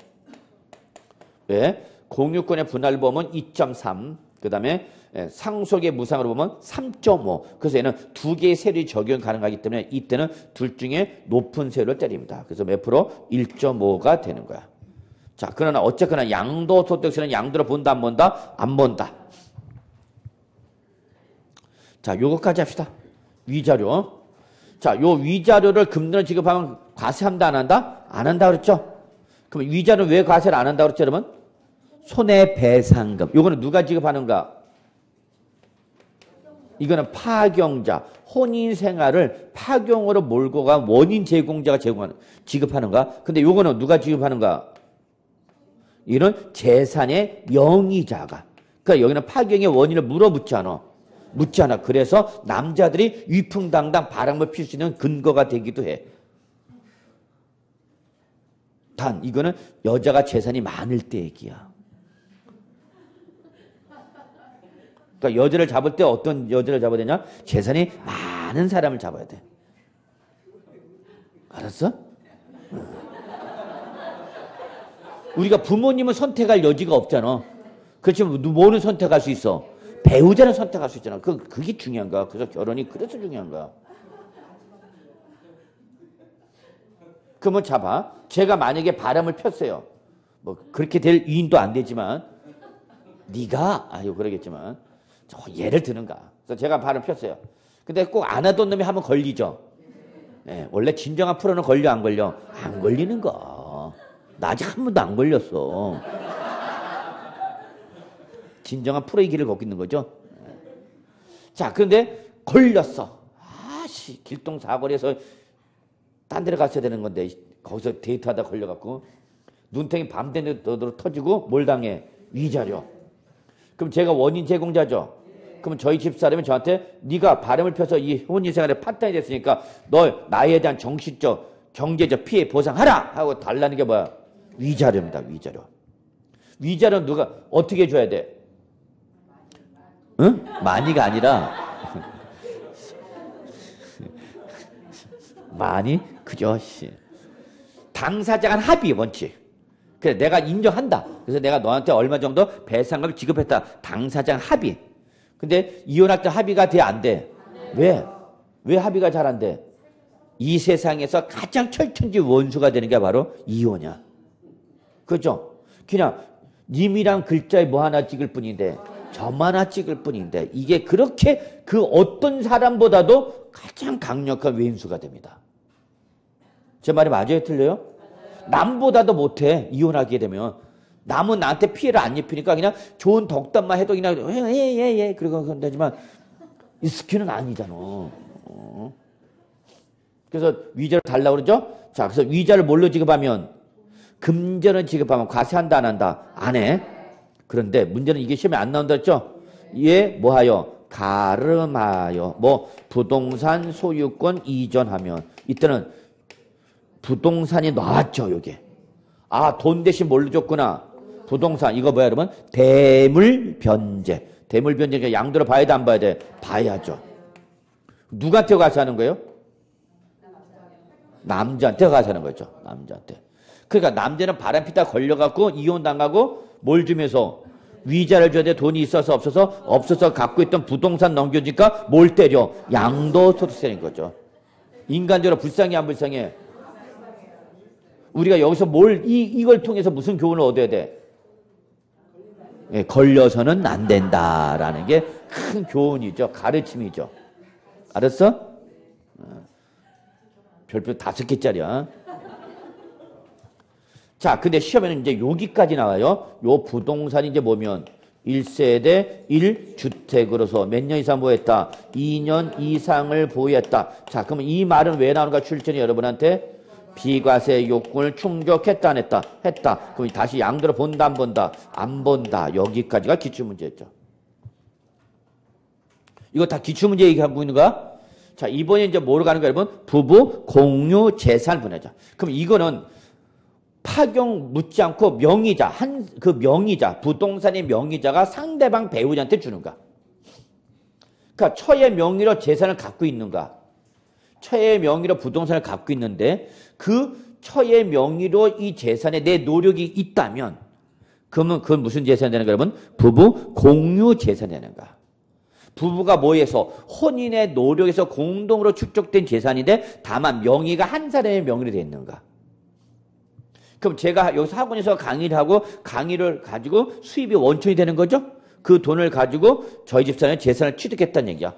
왜? 공유권의 분할 보면 2.3. 그 다음에 상속의 무상으로 보면 3.5. 그래서 얘는 두 개의 세율이 적용 가능하기 때문에 이때는 둘 중에 높은 세율을 때립니다. 그래서 몇 프로? 1.5가 되는 거야. 자, 그러나 어쨌거나 양도소득세는 양도로 본다, 안 본다? 안 본다. 자, 요거까지 합시다. 위자료. 자, 요 위자료를 금전을 지급하면 과세한다, 안 한다? 안 한다 그랬죠? 그럼 위자료는 왜 과세를 안 한다 그랬죠, 여러분? 손해배상금. 요거는 누가 지급하는가? 이거는 파경자. 혼인생활을 파경으로 몰고 간 원인 제공자가 지급하는가? 근데 요거는 누가 지급하는가? 이런 재산의 명의자가. 그러니까 여기는 파경의 원인을 묻지 않아. 그래서 남자들이 위풍당당 바람을 필 수 있는 근거가 되기도 해. 단 이거는 여자가 재산이 많을 때 얘기야. 그러니까 여자를 잡을 때 어떤 여자를 잡아야 되냐? 재산이 많은 사람을 잡아야 돼. 알았어? 우리가 부모님은 선택할 여지가 없잖아. 그렇지만 뭐는 선택할 수 있어? 배우자는 선택할 수 있잖아. 그게 중요한 거야. 그래서 결혼이 그래서 중요한 거야. 그러면 잡아. 제가 만약에 바람을 폈어요. 뭐 그렇게 될 위인도 안 되지만 네가 그러겠지만 예를 드는가. 그래서 제가 바람 폈어요. 근데 꼭 안 하던 놈이 하면 걸리죠. 네, 원래 진정한 프로는 걸려 안 걸려? 안 걸리는 거. 나 아직 한 번도 안 걸렸어. 진정한 프로의 길을 걷고 있는 거죠. 자, 그런데 걸렸어. 길동 사거리에서 딴 데로 갔어야 되는 건데 거기서 데이트하다 걸려갖고 눈탱이 밤 되도록 터지고 뭘 당해? 위자료. 그럼 제가 원인 제공자죠. 그럼 저희 집사람이 저한테 네가 바람을 펴서 이 혼인생활에 파탄이 됐으니까 너 나에 대한 정신적, 경제적 피해 보상하라 하고 달라는 게 뭐야? 위자료입니다. 위자료. 위자료는 누가 어떻게 줘야 돼? 응? 많이가 아니라 많이? 그죠? 당사자 간 합의 원칙. 그래, 내가 인정한다. 그래서 내가 너한테 얼마 정도 배상금을 지급했다. 당사자 합의. 근데 이혼할 때 합의가 돼, 안 돼? 왜? 왜 합의가 잘 안 돼? 이 세상에서 가장 철천지 원수가 되는 게 바로 이혼이야. 그죠? 그냥 님이랑 글자에 뭐 하나 찍을 뿐인데 점 하나 찍을 뿐인데 이게 그렇게 그 어떤 사람보다도 가장 강력한 왼수가 됩니다. 제 말이 맞아요? 틀려요? 남보다도 못해. 이혼하게 되면. 남은 나한테 피해를 안 입히니까 그냥 좋은 덕담만 해도 그냥 예 그러고 되지만 이 스키는 아니잖아. 그래서 위자료 달라고 그러죠? 자, 그래서 위자를 뭘로 지급하면? 금전을 지급하면 과세한다, 안 한다? 안 해. 그런데 문제는 이게 시험에 안 나온다 했죠? 얘 뭐하여? 가름하여. 뭐 부동산 소유권 이전하면. 이때는 부동산이 나왔죠, 요게. 아, 돈 대신 뭘로 줬구나? 부동산. 이거 뭐야, 여러분? 대물변제. 대물변제가 양도를 봐야 돼, 안 봐야 돼? 봐야죠. 누구한테 가서 하는 거예요? 남자한테 가서 하는 거죠. 남자한테. 그러니까 남자는 바람피다 걸려갖고 이혼당하고 뭘 주면서 위자를 줘야 돼. 돈이 있어서 없어서 갖고 있던 부동산 넘겨주니까 뭘 때려? 양도소득세인 거죠. 인간적으로 불쌍해, 안 불쌍해? 우리가 여기서 이걸 통해서 무슨 교훈을 얻어야 돼? 예, 걸려서는 안 된다라는 게 큰 교훈이죠. 가르침이죠. 알았어? 별표 5개짜리야. 자, 근데 시험에는 이제 여기까지 나와요. 요 부동산이 이제 뭐면 1세대 1주택으로서 몇 년 이상 보였다? 2년 이상을 보였다. 자, 그러면 이 말은 왜 나오는가? 출전이 여러분한테 비과세 요건을 충족했다, 안 했다? 했다. 그럼 다시 양도를 본다, 안 본다? 안 본다. 여기까지가 기출문제였죠. 이거 다 기출문제 얘기하고 있는 거야? 자, 이번에 이제 뭐로 가는 거야, 여러분? 부부 공유 재산 분야죠. 그럼 이거는 파경 묻지 않고 명의자, 그 명의자, 부동산의 명의자가 상대방 배우자한테 주는가? 그러니까 처의 명의로 재산을 갖고 있는가? 처의 명의로 부동산을 갖고 있는데 그 처의 명의로 이 재산에 내 노력이 있다면 그러면 그건 무슨 재산이 되는가, 여러분? 부부 공유 재산이 되는가? 부부가 뭐해서 혼인의 노력에서 공동으로 축적된 재산인데 다만 명의가 한 사람의 명의로 되어 있는가? 그럼 제가 여기서 학원에서 강의를 하고 강의를 가지고 수입이 원천이 되는 거죠? 그 돈을 가지고 저희 집사람의 재산을 취득했다는 얘기야.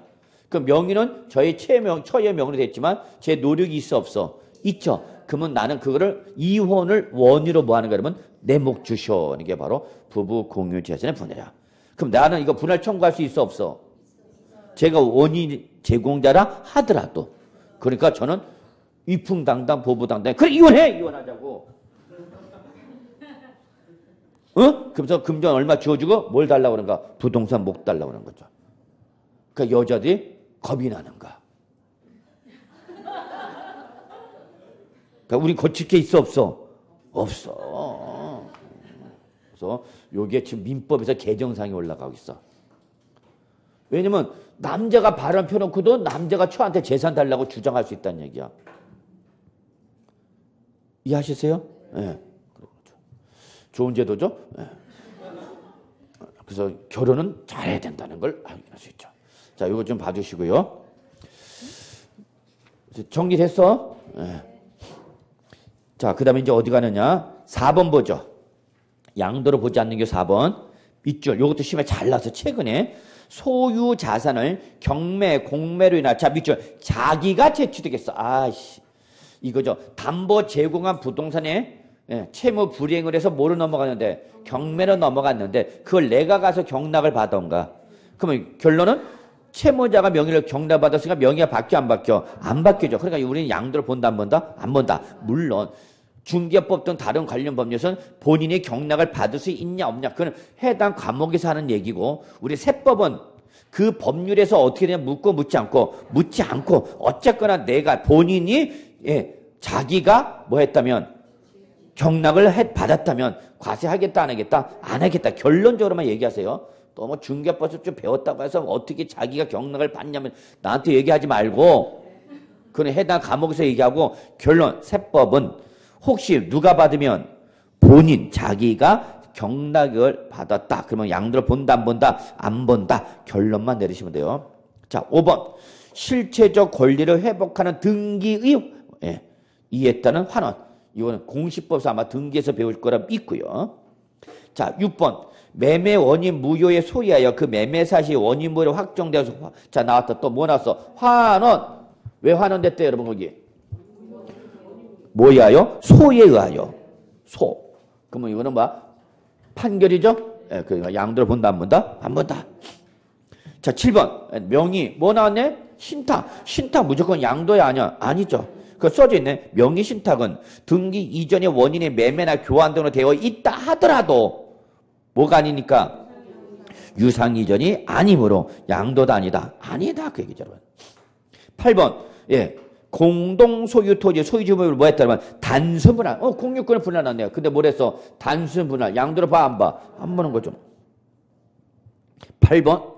그럼 명의는 저의 처의 명의로 됐지만 제 노력이 있어 없어? 있죠. 그러면 나는 그거를 이혼을 원의로 뭐 하는 거야? 그러면 내 목 주셔. 이게 바로 부부 공유 재산의 분해야. 그럼 나는 이거 분할 청구할 수 있어 없어? 제가 원인 제공자라 하더라도. 그러니까 저는 위풍당당 보부당당. 그래 이혼해! 이혼하자고. 어? 그래서 금전 얼마 주어주고 뭘 달라고 그런가? 부동산 목 달라고 그러는 거죠. 그러니까 여자들이 겁이 나는가? 그러니까 우리 고칠 게 있어 없어? 없어. 그래서 요게 지금 민법에서 개정상이 올라가고 있어. 왜냐면 남자가 바람 펴놓고도 남자가 처한테 재산 달라고 주장할 수 있다는 얘기야. 이해하시세요? 예. 네. 좋은 제도죠? 네. 그래서 결혼은 잘해야 된다는 걸 알 수 있죠. 자, 이거 좀 봐주시고요. 정리됐어? 네. 자, 그 다음에 이제 어디 가느냐? 4번 보죠. 양도로 보지 않는 게 4번. 밑줄. 이것도 시험에 잘 나와서 최근에 소유 자산을 경매, 공매로 인한 자, 밑줄. 자기가 채취되겠어. 아이씨. 이거죠. 담보 제공한 부동산에 채무 불이행을 해서 뭐로 넘어갔는데? 경매로 넘어갔는데 그걸 내가 가서 경락을 받던가. 그러면 결론은 채무자가 명의를 경락받았으니까 명의가 바뀌어 안 바뀌어? 안 바뀌죠. 그러니까 우리는 양도를 본다 안 본다? 안 본다. 물론 중개법 등 다른 관련 법률에서는 본인이 경락을 받을 수 있냐 없냐 그건 해당 과목에서 하는 얘기고 우리 세법은 그 법률에서 어떻게 되냐 묻고 묻지 않고 어쨌거나 내가 본인이 자기가 뭐 했다면 경락을 받았다면 과세하겠다 안 하겠다? 안 하겠다. 결론적으로만 얘기하세요. 또 뭐 중개법에서 좀 배웠다고 해서 어떻게 자기가 경락을 받냐면 나한테 얘기하지 말고 그건 해당 과목에서 얘기하고 결론 세법은 혹시 누가 받으면 본인 자기가 경락을 받았다. 그러면 양도를 본다 안 본다? 안 본다. 결론만 내리시면 돼요. 자 5번 실체적 권리를 회복하는 등기의 이에 따른 환원. 이거는 공시법에서 아마 등기에서 배울 거라 믿고요. 자, 6번. 매매 원인 무효에 소이하여 그 매매 사실이 원인 무효로 확정되어서 자, 나왔다. 또 뭐 나왔어? 환원. 왜 환원됐대, 여러분, 거기? 뭐에 의하여? 소에 의하여. 소. 그러면 이거는 뭐? 판결이죠? 그러니까 양도를 본다, 안 본다? 안 본다. 자, 7번. 명의. 뭐 나왔네? 신탁. 신탁 무조건 양도야, 아니야? 아니죠. 그 써져 있네. 명의신탁은 등기 이전의 원인의 매매나 교환 등으로 되어 있다 하더라도 뭐가 아니니까 유상 이전이 아니므로 양도도 아니다. 아니다. 그 얘기죠, 여러분. 8번. 예. 공동 소유 토지 소유주범을 뭐 했다면 단순 분할. 공유권을 분할했네요. 근데 뭐랬어? 단순 분할. 양도를 봐, 안 봐? 안 보는 거죠. 8번.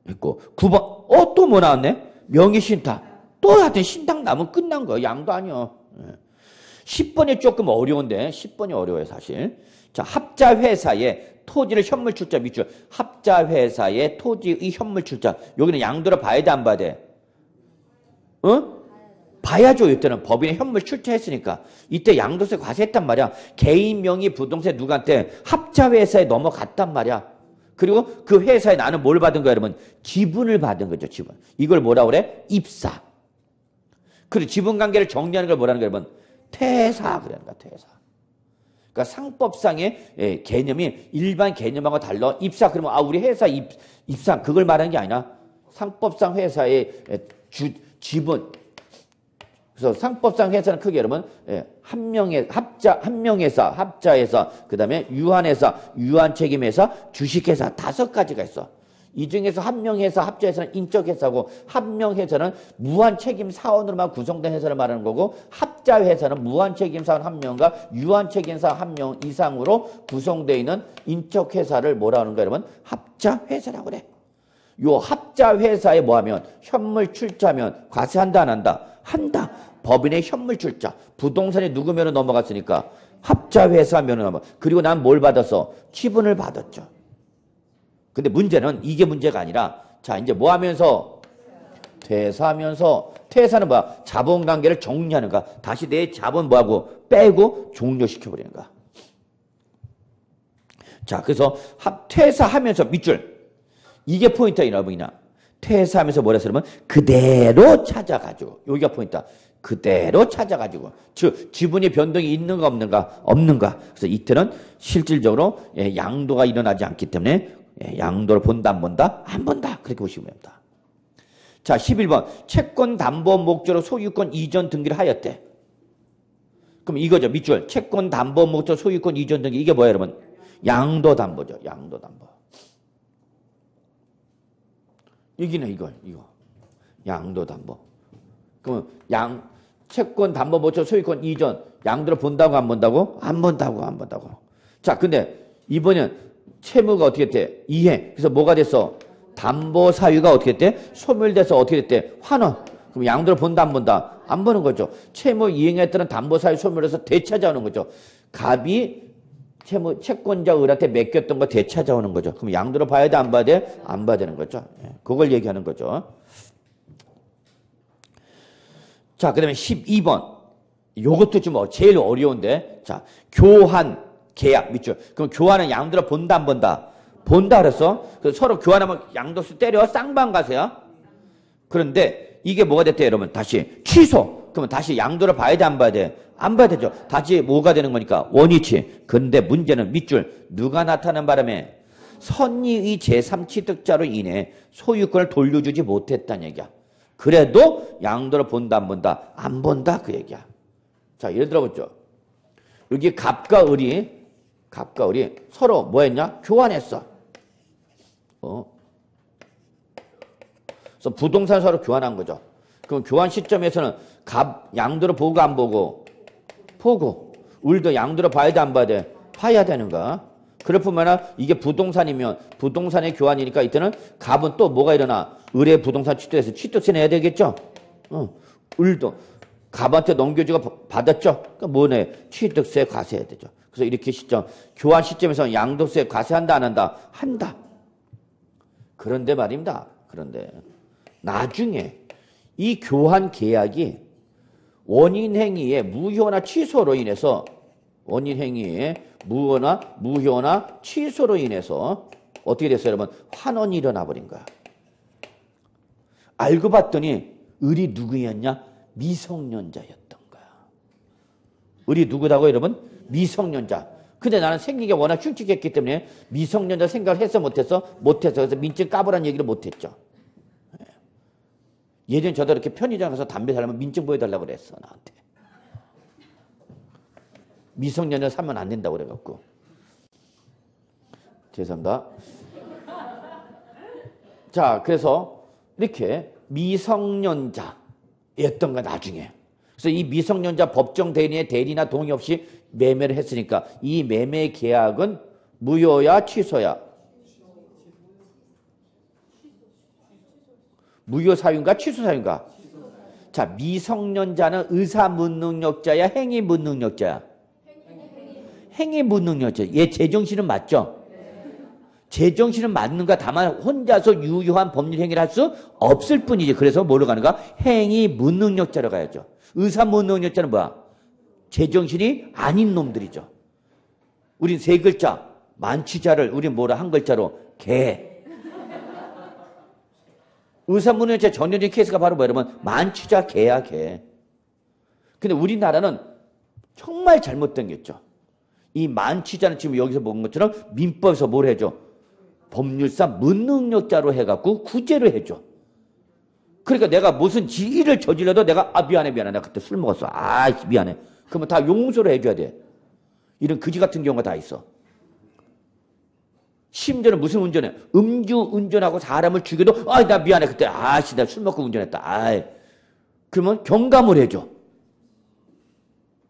했고 9번. 또 뭐 나왔네? 명의신탁. 또 하여튼 신탁 나면 끝난 거야. 양도 아니야. 10번이 조금 어려운데 10번이 어려워요, 사실. 자, 합자회사에 토지를 현물 출자 밑줄. 합자회사의 토지의 현물 출자. 여기는 양도를 봐야 돼, 안 봐야 돼? 봐야죠. 이때는 법인의 현물 출자했으니까. 이때 양도세 과세했단 말이야. 개인 명의 부동산 누구한테? 합자회사에 넘어갔단 말이야. 그리고 그 회사에 나는 뭘 받은 거야, 여러분? 지분을 받은 거죠, 지분. 이걸 뭐라 그래? 입사. 그리고 지분관계를 정리하는 걸 뭐라는 거야, 여러분? 퇴사. 그러는 거야, 퇴사. 그러니까 상법상의 개념이 일반 개념하고 달라. 입사 그러면 우리 회사 입사 그걸 말하는 게 아니라 상법상 회사의 지분. 그래서 상법상 회사는 크게 여러분 합자회사, 그다음에 유한회사, 유한책임회사, 주식회사 5가지가 있어. 이 중에서 한명회사, 합자회사는 인적회사고 한명회사는 무한책임사원으로만 구성된 회사를 말하는 거고 합자회사는 무한책임사원 1명과 유한책임사 1명 이상으로 구성되어 있는 인적회사를 뭐라 하는 거야, 여러분? 합자회사라고 그래. 요 합자회사에 뭐하면? 현물 출자면 과세한다, 안 한다? 한다. 법인의 현물 출자. 부동산이 누구 면으로 넘어갔으니까 합자회사 면으로 넘어가. 그리고 난 뭘 받았어? 지분을 받았죠. 근데 문제는 이게 문제가 아니라 자 이제 뭐 하면서? 퇴사하면서. 퇴사는 뭐야? 자본관계를 정리하는 거야. 다시 내 자본 뭐하고? 빼고 종료시켜버리는 거야. 자 그래서 퇴사하면서 밑줄. 이게 포인트야, 여러분이나. 퇴사하면서 뭐라 했으면 그대로 찾아가지고. 여기가 포인트야. 그대로 찾아가지고. 즉 지분의 변동이 있는가 없는가? 없는가. 그래서 이때는 실질적으로 양도가 일어나지 않기 때문에 양도를 본다 안 본다? 안 본다. 그렇게 보시면 됩니다. 자 11번. 채권 담보 목적으로 소유권 이전 등기를 하였대. 그럼 이거죠. 밑줄. 채권 담보 목적으로 소유권 이전 등기. 이게 뭐예요, 여러분? 양도 담보죠. 양도 담보. 여기는 이거. 양도 담보. 그러면 채권 담보 목적 소유권 이전 양도를 본다고 안 본다고? 안 본다고. 자, 근데 이번엔 채무가 어떻게 돼? 이행. 그래서 뭐가 됐어? 담보 사유가 어떻게 돼? 소멸돼서 어떻게 됐대? 환원. 그럼 양도를 본다 안 본다? 안 보는 거죠. 채무 이행에 따른 담보 사유 소멸해서 되찾아오는 거죠. 갑이 채권자들한테 맡겼던 거 되찾아오는 거죠. 그럼 양도를 봐야 돼, 안 봐야 돼? 안 봐야 되는 거죠. 그걸 얘기하는 거죠. 자, 그 다음에 12번. 요것도 좀 제일 어려운데. 자, 교환, 계약, 밑줄. 그럼 교환은 양도를 본다, 안 본다? 본다 그랬어. 그래서 서로 교환하면 양도세 때려. 쌍방 가세요. 그런데 이게 뭐가 됐대, 여러분? 다시 취소. 그러면 다시 양도를 봐야 돼, 안 봐야 돼? 안 봐야 되죠. 다시 뭐가 되는 거니까? 원위치. 근데 문제는 밑줄. 누가 나타난 바람에 선의의 제3취득자로 인해 소유권을 돌려주지 못했다는 얘기야. 그래도 양도를 본다, 안 본다? 안 본다, 그 얘기야. 자, 예를 들어보죠. 여기 갑과 을이 서로 뭐 했냐? 교환했어. 그래서 부동산 서로 교환한 거죠. 그럼 교환 시점에서는 갑 양도를 보고 안 보고? 보고. 을도 양도를 봐야 돼, 안 봐야 돼? 봐야 되는 거야. 그럴 뿐만 아니라 이게 부동산이면 부동산의 교환이니까 이때는 갑은 또 뭐가 일어나? 을의 부동산 취득해서 취득세 내야 되겠죠? 을도 갑한테 넘겨주고 받았죠? 그러니까 뭐 내? 취득세 과세해야 되죠. 그래서 이렇게 교환 시점에서 양도세 과세한다, 안 한다? 한다. 그런데 말입니다. 그런데 나중에 이 교환 계약이 원인 행위의 무효나 취소로 인해서 무효나 취소로 인해서 어떻게 됐어요, 여러분? 환원이 일어나 버린 거야. 알고 봤더니 을이 누구였냐? 미성년자였던 거야. 을이 누구다고, 여러분? 미성년자. 근데 나는 생긴 게 워낙 흉측했기 때문에 미성년자 생각을 했어, 못했어? 못했어. 그래서 민증 까보라는 얘기를 못했죠. 예전에 저도 이렇게 편의점 가서 담배 사려면 민증 보여달라고 그랬어, 나한테. 미성년자 사면 안 된다고 그래갖고. 죄송합니다. 자, 그래서 이렇게 미성년자였던가 나중에. 그래서 이 미성년자 법정 대리인의 대리나 동의 없이 매매를 했으니까 이 매매 계약은 무효야 취소야? 무효 사유인가 취소 사유인가? 자, 미성년자는 의사 무능력자야 행위 무능력자야? 행위 무능력자. 얘 제정신은 맞죠? 제정신은 맞는가? 다만 혼자서 유효한 법률 행위를 할 수 없을 뿐이지. 그래서 뭐로 가는가? 행위 무능력자로 가야죠. 의사 무능력자는 뭐야? 제정신이 아닌 놈들이죠. 우린 세 글자, 만취자를 우린 뭐라 한 글자로? 개. 의사 무능력자 전형적인 케이스가 바로 뭐야? 여러분, 만취자 개야, 개. 근데 우리나라는 정말 잘못된 게 있죠. 이 만취자는 지금 여기서 본 것처럼 민법에서 뭘 해줘? 법률상 무능력자로 해갖고 구제를 해줘. 그러니까 내가 무슨 일을 저질러도 내가 미안해 내가 그때 술 먹었어. 미안해. 그러면 다 용서를 해줘야 돼. 이런 그지 같은 경우가 다 있어. 심지어는 무슨 운전해? 음주 운전하고 사람을 죽여도 나 미안해 그때 내가 술 먹고 운전했다. 그러면 경감을 해줘.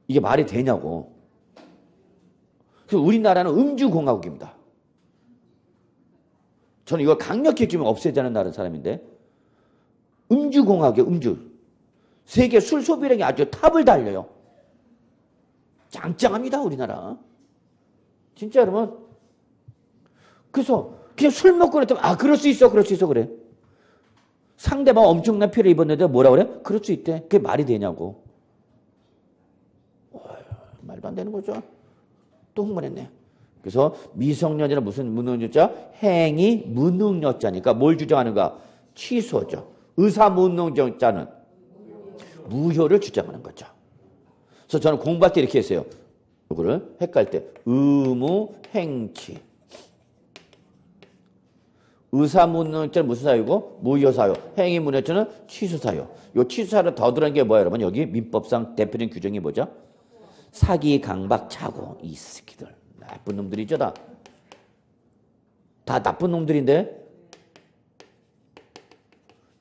이게 말이 되냐고. 그래서 우리나라는 음주공화국입니다. 저는 이걸 강력히 좀 없애자는 나라는 사람인데 음주공화국이에요. 음주. 세계 술 소비량이 아주 탑을 달려요. 짱짱합니다 우리나라. 진짜 여러분. 그래서 그냥 술 먹고 그랬더니 그럴 수 있어 그래. 상대방 엄청난 피해를 입었는데 뭐라 그래? 그럴 수 있대. 그게 말이 되냐고. 말도 안 되는 거죠. 또 흥분했네. 그래서 미성년자는 무슨 무능력자? 행위 무능력자니까 뭘 주장하는가? 취소죠. 의사 무능력자는 무효를 주장하는 거죠. 그래서 저는 공부할 때 이렇게 했어요. 이거를 헷갈릴 때 의무 행치. 의사 무능력자는 무슨 사유고? 무효 사유. 행위 무능력자는 취소 사유. 요 취소 사유를 더 들어간 게 뭐야, 여러분? 여기 민법상 대표적인 규정이 뭐죠? 사기, 강박, 착오. 이 새끼들. 나쁜 놈들이죠, 다. 다 나쁜 놈들인데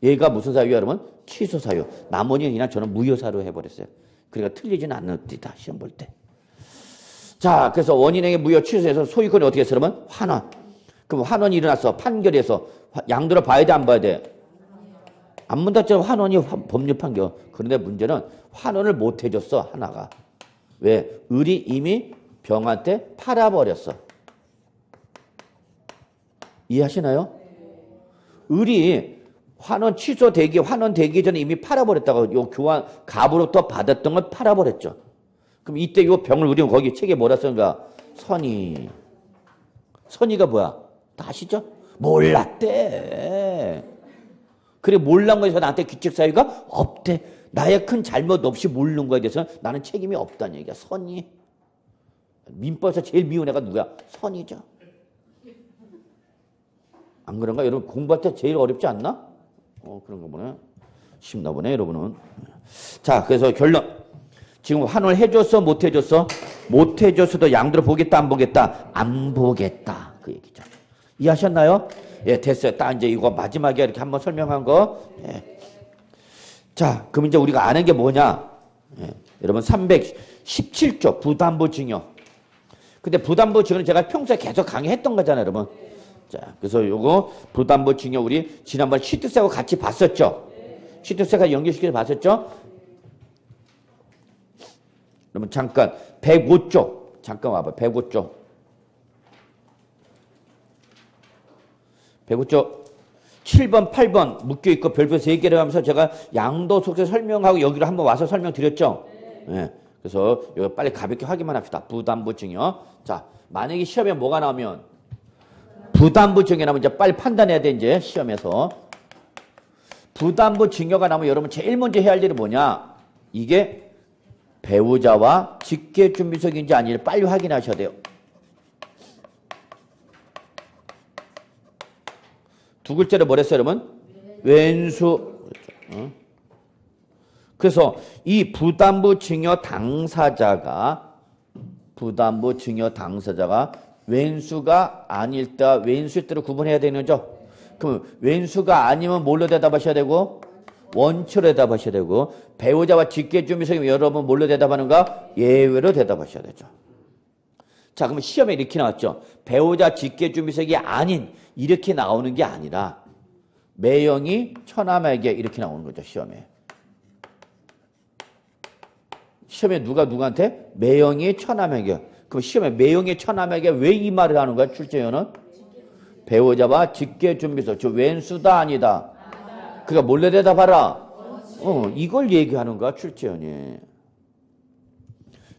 얘가 무슨 사유야, 여러분? 취소 사유. 나머지는 그냥 저는 무효 사유로 해버렸어요. 그러니까 틀리지는 않았다, 시험 볼 때. 자, 그래서 원인행위 무효 취소해서 소유권이 어떻게 했어, 여러분? 환원. 그럼 환원이 일어났어. 판결에서 양들어 봐야 돼, 안 봐야 돼? 안 문닫죠. 환원이 법률 판결. 그런데 문제는 환원을 못 해줬어, 하나가. 왜? 을이 이미 병한테 팔아버렸어. 이해하시나요? 을이 환원 취소되기, 환원 되기 전에 이미 팔아버렸다고. 요 교환, 갑으로부터 받았던 걸 팔아버렸죠. 그럼 이때 요 병을 우리는 거기 책에 뭐라 썼는가? 선의. 선의가 뭐야? 다 아시죠? 몰랐대. 그래, 몰란 거에서 나한테 규칙 사유가 없대. 나의 큰 잘못 없이 모르는 거에 대해서 나는 책임이 없다는 얘기야. 선의. 민법에서 제일 미운 애가 누구야? 선의죠. 안 그런가? 여러분 공부할 때 제일 어렵지 않나? 그런 거 보네. 쉽나 보네, 여러분은. 자, 그래서 결론. 지금 환원을 해줬어, 못 해줬어? 못 해줬어도 양들을 보겠다, 안 보겠다? 안 보겠다. 그 얘기죠. 이해하셨나요? 예, 됐어요. 딱 이제 이거 마지막에 이렇게 한번 설명한 거. 예. 자, 그럼 이제 우리가 아는 게 뭐냐? 예. 여러분 317조 부담보 증여. 근데 부담보 증여는 제가 평소에 계속 강의했던 거잖아요, 여러분. 자, 그래서 요거 부담보 증여 우리 지난번 취득세하고 같이 봤었죠? 취득세가 연결시켜서 봤었죠? 여러분 잠깐 105조 잠깐 와봐. 105조 7번 8번 묶여있고 별표 3개를 하면서 제가 양도소득세 설명하고 여기로 한번 와서 설명드렸죠? 네. 그래서 이거 빨리 가볍게 확인만 합시다. 부담보 증여. 자, 만약에 시험에 뭐가 나오면 부담보 증여 나오면 이제 빨리 판단해야 돼. 이제 시험에서 부담보 증여가 나오면 여러분 제일 먼저 해야 할 일이 뭐냐? 이게 배우자와 직계준비석인지 아닌지 빨리 확인하셔야 돼요. 두 글자를 뭐랬어요, 여러분? 왼수. 그래서 이 부담부 증여 당사자가 왼수가 아닐 때와 왼수일 때로 구분해야 되는 거죠. 그럼 왼수가 아니면 뭘로 대답하셔야 되고 원초로 대답하셔야 되고 배우자와 직계준비석이면 여러분 뭘로 대답하는가? 예외로 대답하셔야 되죠. 자, 그러면 시험에 이렇게 나왔죠. 배우자 직계준비석이 아닌 이렇게 나오는 게 아니라 매형이 처남에게 이렇게 나오는 거죠. 시험에 누가 누구한테? 매형이 처남에게. 그럼 시험에 매형이 처남에게 왜 이 말을 하는 거야? 출제위원은? 배우자와 직계준비석. 저 왼수다 아니다. 그러니까 몰래 대답하라. 이걸 얘기하는 거야. 출제위원이.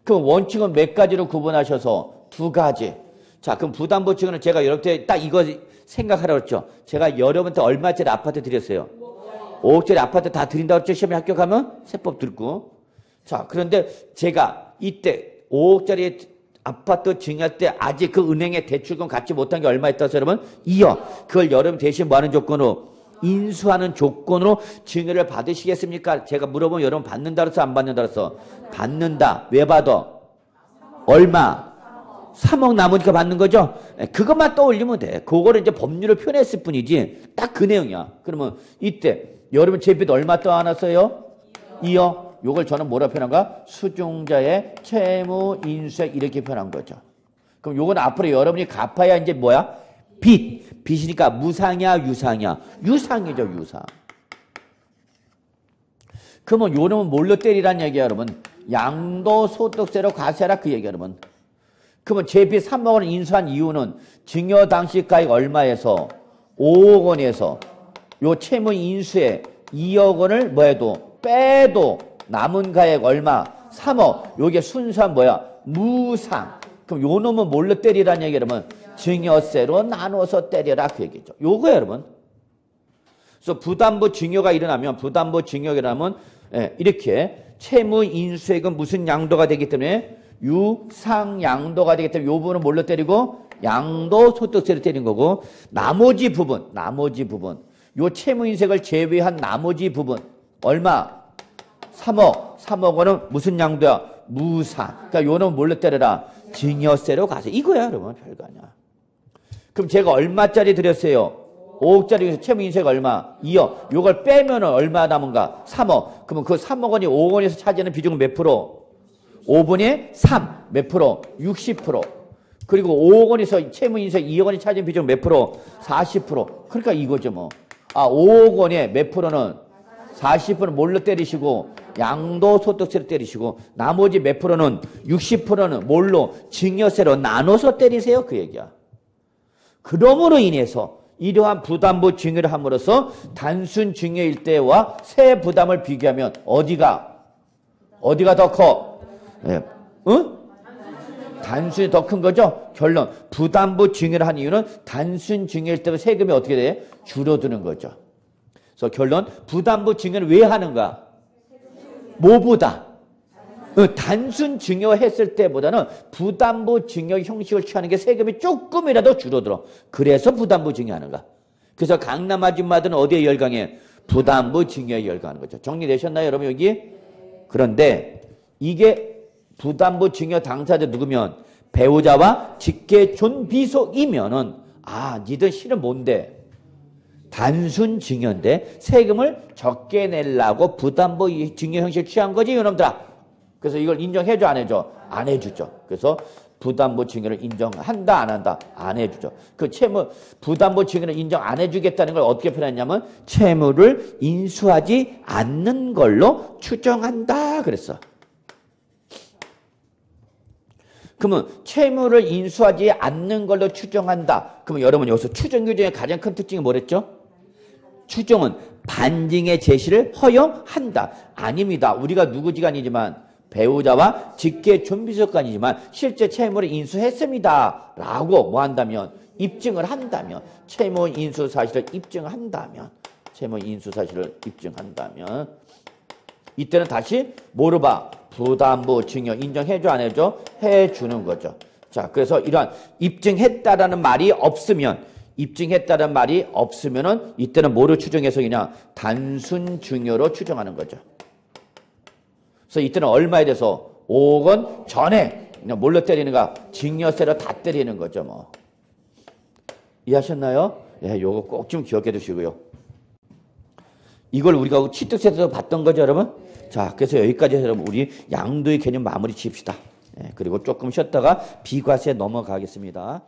그럼 원칙은 몇 가지로 구분하셔서? 2가지. 자, 그럼 부담부 증여는 제가 여러분한테 딱 이거 생각하라고 했죠. 제가 여러분한테 얼마짜리 아파트 드렸어요? 5억짜리 아파트 다 드린다고 했죠. 시험에 합격하면 세법 듣고. 자, 그런데 제가 이때 5억짜리 아파트 증여할 때 아직 그 은행에 대출금 갚지 못한 게 얼마 있다서 여러분? 2억. 그걸 여러분 대신 뭐 하는 조건으로? 인수하는 조건으로 증여를 받으시겠습니까? 제가 물어보면 여러분 받는다 그래서 안 받는다 그래서? 받는다. 왜 받아? 얼마? 3억 남으니까 받는 거죠? 그것만 떠올리면 돼. 그거를 이제 법률을 표현했을 뿐이지 딱 그 내용이야. 그러면 이때 여러분 제빚 얼마 떠안았어요? 2억. 요걸 저는 뭐라 표현한가? 수중자의 채무 인수액 이렇게 표현한 거죠. 그럼 요건 앞으로 여러분이 갚아야 이제 뭐야? 빚이니까 무상이야, 유상이야? 유상이죠, 유상. 그러면 요 놈은 뭘로 때리란 얘기야, 여러분? 양도소득세로 과세하라 그 얘기야, 여러분. 그러면 제빚 3억 원을 인수한 이유는 증여 당시 가액 얼마에서? 5억 원에서 요 채무 인수에 2억 원을 뭐해도 빼도 남은 가액 얼마? 3억. 요게 순수한 뭐야? 무상. 그럼 요 놈은 뭘로 때리란 얘기야, 여러분? 증여세로 나눠서 때려라 그 얘기죠. 요거야, 여러분. 그래서 부담부 증여가 일어나면 이렇게 채무 인수액은 무슨 양도가 되기 때문에 유상 양도가 되기 때문에 요 부분은 뭘로 때리고 양도소득세로 때린 거고 나머지 부분 요 채무 인수액을 제외한 나머지 부분 얼마? 3억 원은 무슨 양도야? 무상. 그러니까 요놈은 뭘로 때려라? 증여세로 가세. 이거야, 여러분. 별거 아니야. 그럼 제가 얼마짜리 드렸어요? 5억짜리 채무 인수액 얼마? 2억. 요걸 빼면 얼마 남은가? 3억. 그러면 그 3억 원이 5억 원에서 차지하는 비중은 몇 프로? 5분의 3. 몇 프로? 60%. 그리고 5억 원에서 채무 인수액 2억 원이 차지하는 비중은 몇 프로? 40%. 그러니까 이거죠, 뭐. 5억 원에 몇 프로는? 40%는 뭘로 때리시고 양도소득세로 때리시고 나머지 몇 프로는 60%는 뭘로? 증여세로 나눠서 때리세요 그 얘기야. 그럼으로 인해서 이러한 부담부 증여를 함으로써 단순 증여일 때와 세 부담을 비교하면 어디가 더 커? 네. 응? 단순히 더 큰 거죠? 결론. 부담부 증여를 한 이유는 단순 증여일 때는 세금이 어떻게 돼? 줄어드는 거죠. 그래서 결론. 부담부 증여를 왜 하는가? 뭐보다? 단순 증여했을 때보다는 부담부 증여 형식을 취하는 게 세금이 조금이라도 줄어들어. 그래서 부담부 증여하는가? 그래서 강남 아줌마들은 어디에 열광해? 부담부 증여에 열광하는 거죠. 정리되셨나요, 여러분 여기? 그런데 이게 부담부 증여 당사자 누구면 배우자와 직계존비속이면은 니들 실은 뭔데? 단순 증여인데 세금을 적게 내려고 부담부 증여 형식을 취한 거지 이놈들아. 그래서 이걸 인정해줘 안 해줘? 안 해주죠. 그래서 부담부 증여를 인정한다 안 한다? 안 해주죠. 그 채무 부담부 증여를 인정 안 해주겠다는 걸 어떻게 표현했냐면 채무를 인수하지 않는 걸로 추정한다 그랬어. 그러면 채무를 인수하지 않는 걸로 추정한다. 그러면 여러분 여기서 추정 규정의 가장 큰 특징이 뭐랬죠? 추정은 반증의 제시를 허용한다. 아닙니다. 우리가 누구지간이지만 배우자와 직계존비속간이지만 실제 채무를 인수했습니다. 라고 뭐 한다면? 입증을 한다면. 채무 인수 사실을 입증한다면. 이때는 다시 뭐로 봐? 부담부 증여 인정해줘 안 해줘? 해주는 거죠. 자, 그래서 이러한 입증했다라는 말이 없으면 입증했다는 말이 없으면은 이때는 뭐를 추정해서 그냥 단순 증여로 추정하는 거죠. 그래서 이때는 얼마에 대해서 5억 원 전에 그냥 뭘로 때리는가? 증여세로 다 때리는 거죠, 뭐. 이해하셨나요? 예, 요거 꼭 좀 기억해 두시고요. 이걸 우리가 취득세에서 봤던 거죠, 여러분? 자, 그래서 여기까지 해서 여러분 우리 양도의 개념 마무리 지읍시다. 예, 그리고 조금 쉬었다가 비과세 넘어가겠습니다.